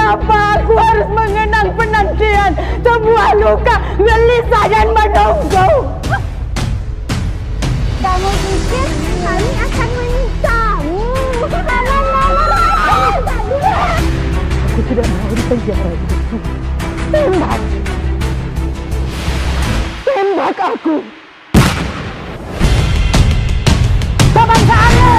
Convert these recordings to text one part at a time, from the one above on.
Mengapa aku harus mengenang penantian sebuah luka gelisah dan menunggu? Kamu pikir kami akan menikahmu? Aku tidak mau di penjara itu. Tembak! Tembak aku! Kapan kamu?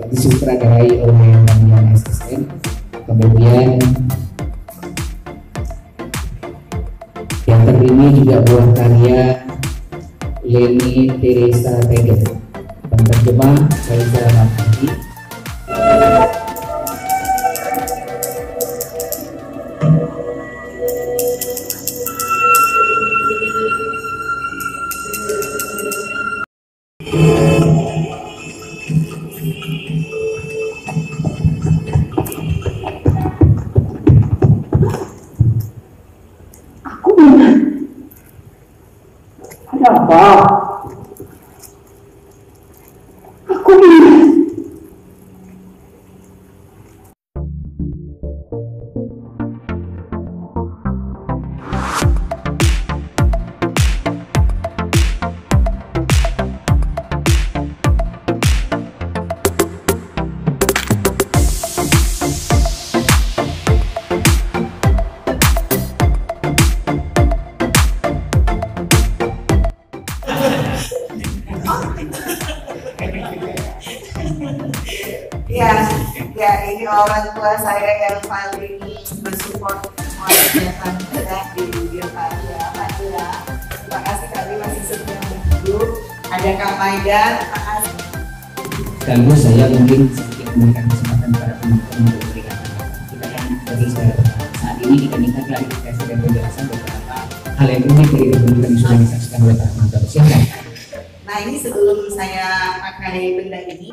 Disutradarai oleh Daniel SSN. Kemudian yang terpilih juga buah karya Leni Teresa Teger, penerjemah Reza Mahdi. Apa? Aku ini. Ya ini orang tua saya yang paling mensupport semua kegiatan kita di Dirgahayu. Alhamdulillah. Terima kasih kami masih setia menunggu. Ada Kak Maida, terima kasih. Sekaligus saya mungkin sedikit memberikan kesempatan para penonton untuk memberikan tanggapan. Kita kan bagi saya saat ini dikenakan klarifikasi dan penjelasan beberapa hal yang unik dari pertunjukan yang sudah disaksikan oleh para penonton. Silakan. Nah ini sebelum saya pakai benda ini,